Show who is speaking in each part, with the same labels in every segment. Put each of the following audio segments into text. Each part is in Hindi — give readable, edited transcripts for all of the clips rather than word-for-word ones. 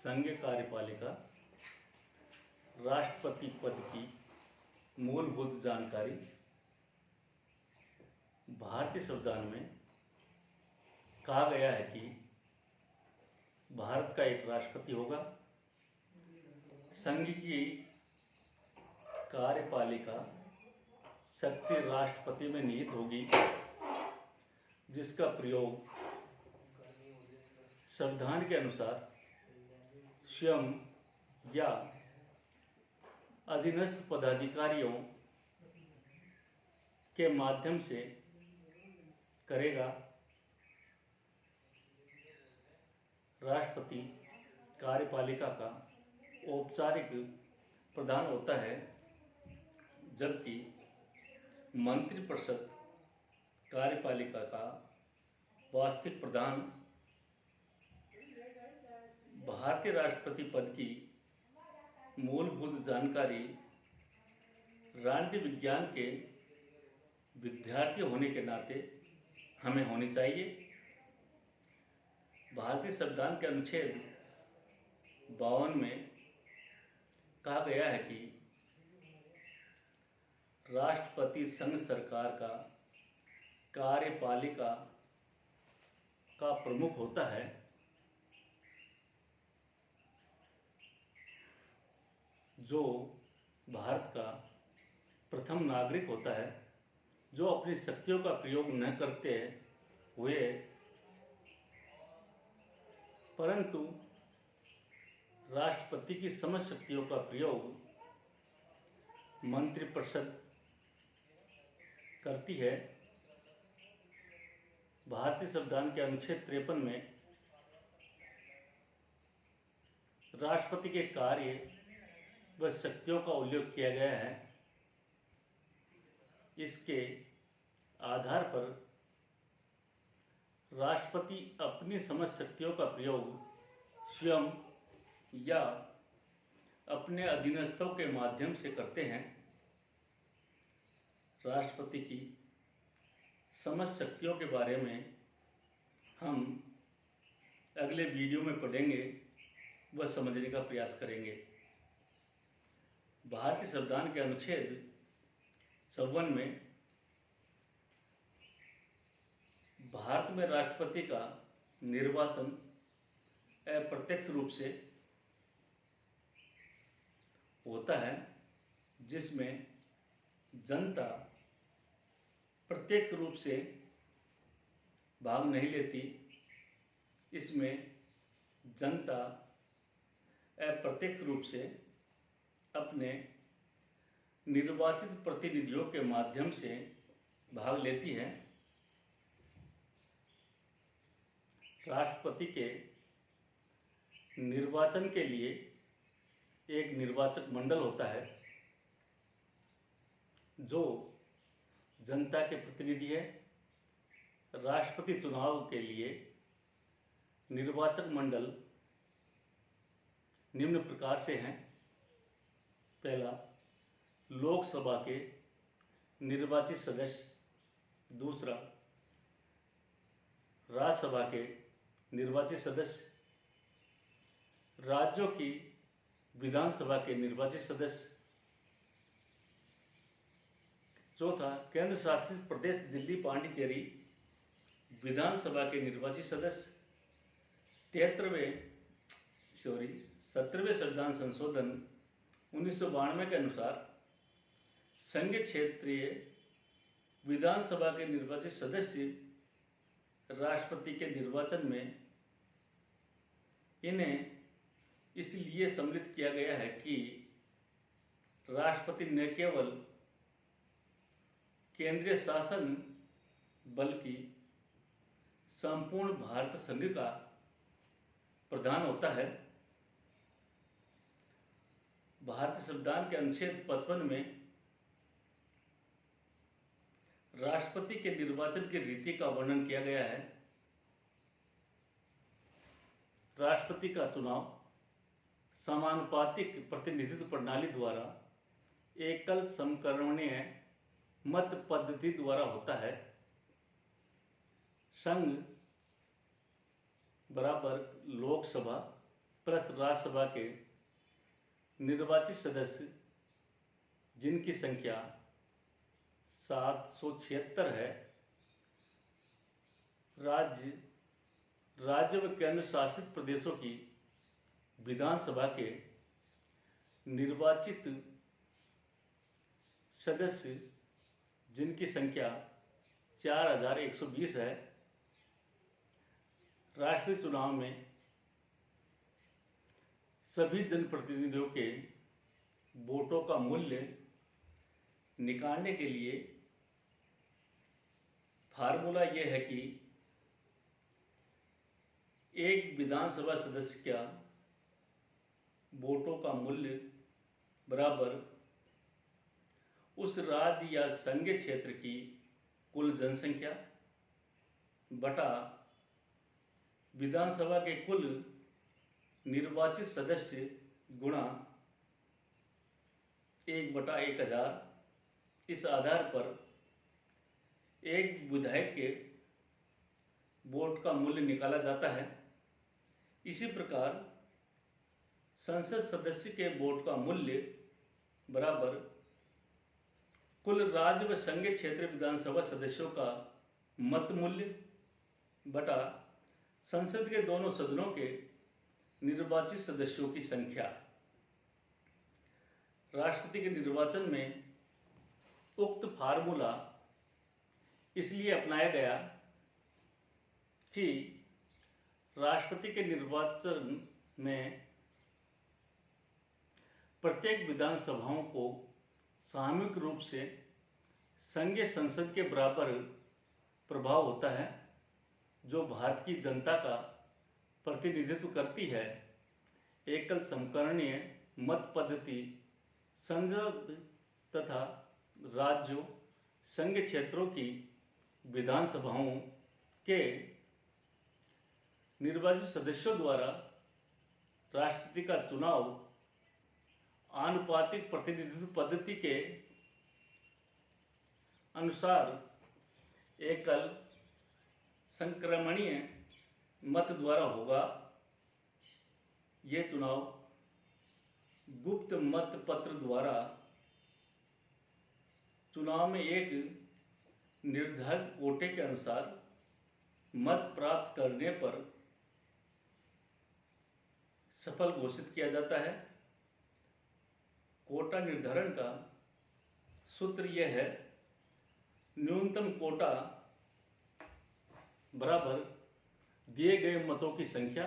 Speaker 1: संघीय कार्यपालिका राष्ट्रपति पद की मूलभूत जानकारी। भारतीय संविधान में कहा गया है कि भारत का एक राष्ट्रपति होगा। संघ की कार्यपालिका शक्ति राष्ट्रपति में निहित होगी, जिसका प्रयोग संविधान के अनुसार स्वयं या अधीनस्थ पदाधिकारियों के माध्यम से करेगा। राष्ट्रपति कार्यपालिका का औपचारिक प्रधान होता है, जबकि मंत्रिपरिषद कार्यपालिका का वास्तविक प्रधान भारतीय राष्ट्रपति पद की मूलभूत जानकारी राजनीति विज्ञान के विद्यार्थी होने के नाते हमें होनी चाहिए। भारतीय संविधान के अनुच्छेद 52 में कहा गया है कि राष्ट्रपति संघ सरकार का कार्यपालिका का प्रमुख होता है। जो भारत का प्रथम नागरिक होता है, जो अपनी शक्तियों का प्रयोग न करते हुए परंतु राष्ट्रपति की समस्त शक्तियों का प्रयोग मंत्रिपरिषद करती है। भारतीय संविधान के अनुच्छेद 53 में राष्ट्रपति के कार्य व शक्तियों का उल्लेख किया गया है। इसके आधार पर राष्ट्रपति अपनी समस्त शक्तियों का प्रयोग स्वयं या अपने अधीनस्थों के माध्यम से करते हैं। राष्ट्रपति की समस्त शक्तियों के बारे में हम अगले वीडियो में पढ़ेंगे व समझने का प्रयास करेंगे। भारतीय संविधान के अनुच्छेद 54 में भारत में राष्ट्रपति का निर्वाचन अप्रत्यक्ष रूप से होता है, जिसमें जनता प्रत्यक्ष रूप से भाग नहीं लेती। इसमें जनता अप्रत्यक्ष रूप से अपने निर्वाचित प्रतिनिधियों के माध्यम से भाग लेती है। राष्ट्रपति के निर्वाचन के लिए एक निर्वाचक मंडल होता है, जो जनता के प्रतिनिधि है। राष्ट्रपति चुनाव के लिए निर्वाचक मंडल निम्न प्रकार से हैं। पहला, लोकसभा के निर्वाचित सदस्य। दूसरा, राज्यसभा के निर्वाचित सदस्य। राज्यों की विधानसभा के निर्वाचित सदस्य। चौथा, केंद्र शासित प्रदेश दिल्ली पांडिचेरी विधानसभा के निर्वाचित सदस्य। 17वें संविधान संशोधन 1992 के अनुसार संघीय क्षेत्रीय विधानसभा के निर्वाचित सदस्य राष्ट्रपति के निर्वाचन में इन्हें इसलिए सम्मिलित किया गया है कि राष्ट्रपति न केवल केंद्रीय शासन बल्कि संपूर्ण भारत संघ का प्रधान होता है। भारतीय संविधान के अनुच्छेद 55 में राष्ट्रपति के निर्वाचन की रीति का वर्णन किया गया है। राष्ट्रपति का चुनाव समानुपातिक प्रतिनिधित्व प्रणाली द्वारा एकल समकरणीय मत पद्धति द्वारा होता है। संघ बराबर लोकसभा प्लस राज्यसभा के निर्वाचित सदस्य जिनकी संख्या 776 है, राज्य व केंद्र शासित प्रदेशों की विधानसभा के निर्वाचित सदस्य जिनकी संख्या 4120 है। राष्ट्रीय चुनाव में सभी जनप्रतिनिधियों के वोटों का मूल्य निकालने के लिए फार्मूला यह है कि एक विधानसभा सदस्य का वोटों का मूल्य बराबर उस राज्य या संघीय क्षेत्र की कुल जनसंख्या बटा विधानसभा के कुल निर्वाचित सदस्य गुणा 1/1000। इस आधार पर एक विधायक के वोट का मूल्य निकाला जाता है। इसी प्रकार संसद सदस्य के वोट का मूल्य बराबर कुल राज्य व संघीय क्षेत्र विधानसभा सदस्यों का मत मूल्य बटा संसद के दोनों सदनों के निर्वाचित सदस्यों की संख्या। राष्ट्रपति के निर्वाचन में उक्त फार्मूला इसलिए अपनाया गया कि राष्ट्रपति के निर्वाचन में प्रत्येक विधानसभाओं को सामूहिक रूप से संघीय संसद के बराबर प्रभाव होता है, जो भारत की जनता का प्रतिनिधित्व करती है। एकल समकरणीय मत पद्धति संसद तथा राज्यों संघ क्षेत्रों की विधानसभाओं के निर्वाचित सदस्यों द्वारा राष्ट्रपति का चुनाव आनुपातिक प्रतिनिधित्व पद्धति के अनुसार एकल संक्रमणीय मत द्वारा होगा। यह चुनाव गुप्त मत पत्र द्वारा चुनाव में एक निर्धारित कोटे के अनुसार मत प्राप्त करने पर सफल घोषित किया जाता है। कोटा निर्धारण का सूत्र यह है: न्यूनतम कोटा बराबर दिए गए मतों की संख्या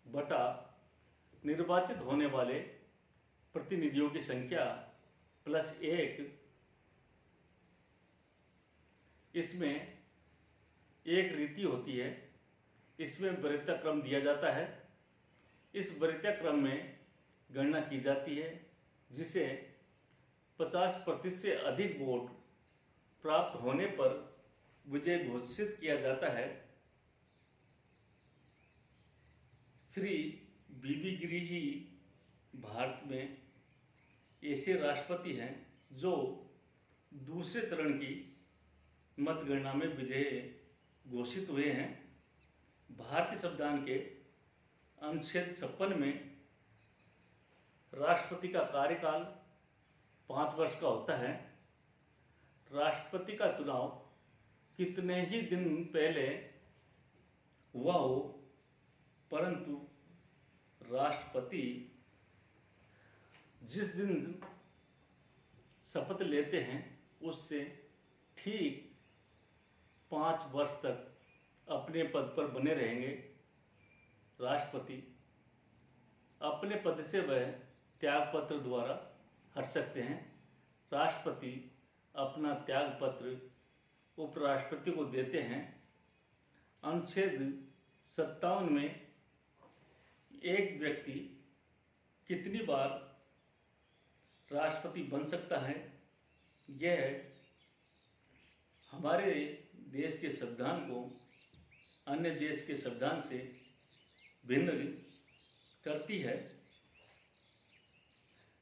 Speaker 1: बटा निर्वाचित होने वाले प्रतिनिधियों की संख्या प्लस 1। इसमें एक रीति होती है, इसमें वरीयता क्रम दिया जाता है। इस वरीयता क्रम में गणना की जाती है, जिसे 50% से अधिक वोट प्राप्त होने पर विजय घोषित किया जाता है। श्री बीबी गिरी ही भारत में ऐसे राष्ट्रपति हैं जो दूसरे चरण की मतगणना में विजयी घोषित हुए हैं। भारतीय संविधान के अनुच्छेद 56 में राष्ट्रपति का कार्यकाल 5 वर्ष का होता है। राष्ट्रपति का चुनाव कितने ही दिन पहले हुआ हो, परंतु राष्ट्रपति जिस दिन शपथ लेते हैं उससे ठीक 5 वर्ष तक अपने पद पर बने रहेंगे। राष्ट्रपति अपने पद से वह त्यागपत्र द्वारा हट सकते हैं। राष्ट्रपति अपना त्यागपत्र उपराष्ट्रपति को देते हैं। अनुच्छेद 57 में एक व्यक्ति कितनी बार राष्ट्रपति बन सकता है, यह हमारे देश के संविधान को अन्य देश के संविधान से भिन्न करती है।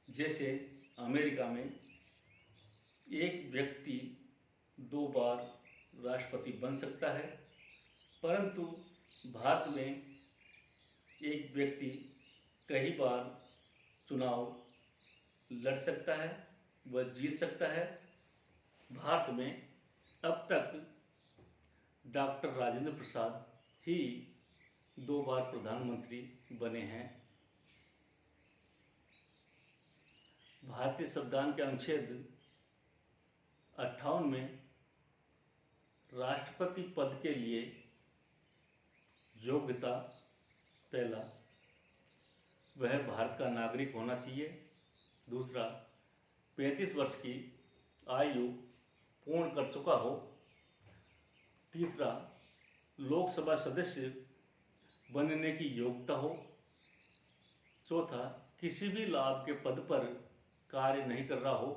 Speaker 1: जैसे अमेरिका में एक व्यक्ति 2 बार राष्ट्रपति बन सकता है, परंतु भारत में एक व्यक्ति कई बार चुनाव लड़ सकता है व जीत सकता है। भारत में अब तक डॉक्टर राजेंद्र प्रसाद ही 2 बार प्रधानमंत्री बने हैं। भारतीय संविधान के अनुच्छेद 58 में राष्ट्रपति पद के लिए योग्यता पहला, वह भारत का नागरिक होना चाहिए। दूसरा, 35 वर्ष की आयु पूर्ण कर चुका हो। तीसरा, लोकसभा सदस्य बनने की योग्यता हो। चौथा, किसी भी लाभ के पद पर कार्य नहीं कर रहा हो।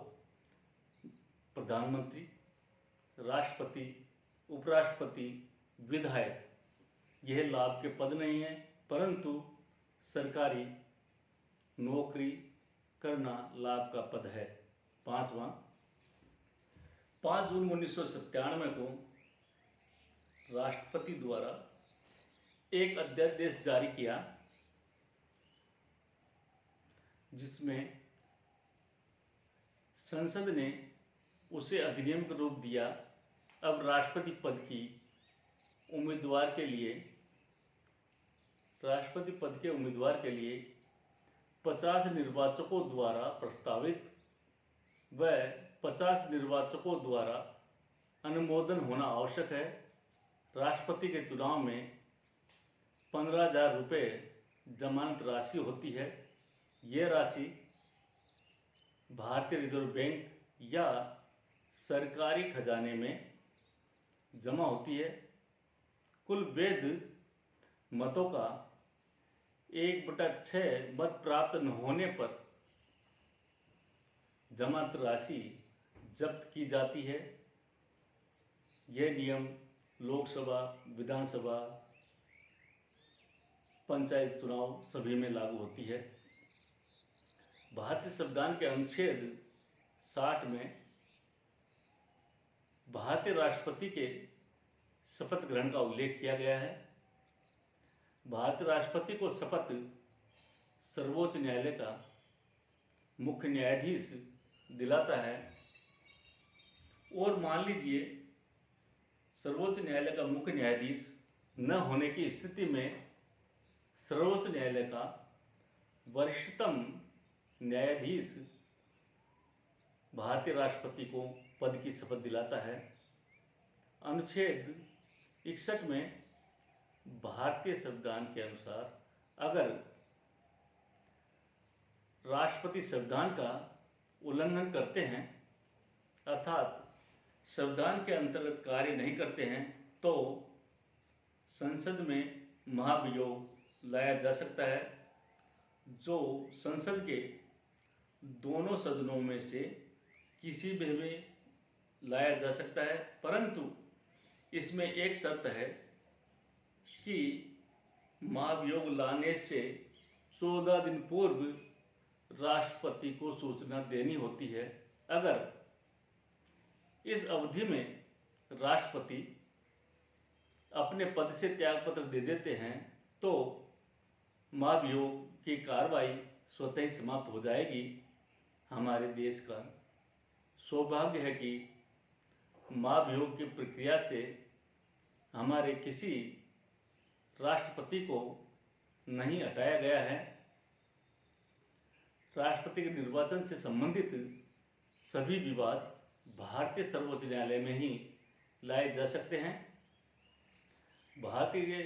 Speaker 1: प्रधानमंत्री, राष्ट्रपति, उपराष्ट्रपति, विधायक यह लाभ के पद नहीं है, परंतु सरकारी नौकरी करना लाभ का पद है। पांचवा, 5 जून 1997 को राष्ट्रपति द्वारा एक अध्यादेश जारी किया, जिसमें संसद ने उसे अधिनियम का रूप दिया। अब राष्ट्रपति पद की उम्मीदवार के लिए 50 निर्वाचकों द्वारा प्रस्तावित व 50 निर्वाचकों द्वारा अनुमोदन होना आवश्यक है। राष्ट्रपति के चुनाव में 15,000 रुपये जमानत राशि होती है। ये राशि भारतीय रिजर्व बैंक या सरकारी खजाने में जमा होती है। कुल वैध मतों का 1/6 मत प्राप्त न होने पर जमानत राशि जब्त की जाती है। यह नियम लोकसभा, विधानसभा, पंचायत चुनाव सभी में लागू होती है। भारतीय संविधान के अनुच्छेद 60 में भारतीय राष्ट्रपति के शपथ ग्रहण का उल्लेख किया गया है। भारतीय राष्ट्रपति को शपथ सर्वोच्च न्यायालय का मुख्य न्यायाधीश दिलाता है। और मान लीजिए सर्वोच्च न्यायालय का मुख्य न्यायाधीश न होने की स्थिति में सर्वोच्च न्यायालय का वरिष्ठतम न्यायाधीश भारतीय राष्ट्रपति को पद की शपथ दिलाता है। अनुच्छेद 61 में भारतीय संविधान के अनुसार अगर राष्ट्रपति संविधान का उल्लंघन करते हैं, अर्थात संविधान के अंतर्गत कार्य नहीं करते हैं, तो संसद में महाभियोग लाया जा सकता है, जो संसद के दोनों सदनों में से किसी भी में लाया जा सकता है। परंतु इसमें एक शर्त है कि महाभियोग लाने से 14 दिन पूर्व राष्ट्रपति को सूचना देनी होती है। अगर इस अवधि में राष्ट्रपति अपने पद से त्यागपत्र दे देते हैं तो महाभियोग की कार्रवाई स्वतः ही समाप्त हो जाएगी। हमारे देश का सौभाग्य है कि महाभियोग की प्रक्रिया से हमारे किसी राष्ट्रपति को नहीं हटाया गया है। राष्ट्रपति के निर्वाचन से संबंधित सभी विवाद भारतीय सर्वोच्च न्यायालय में ही लाए जा सकते हैं। भारतीय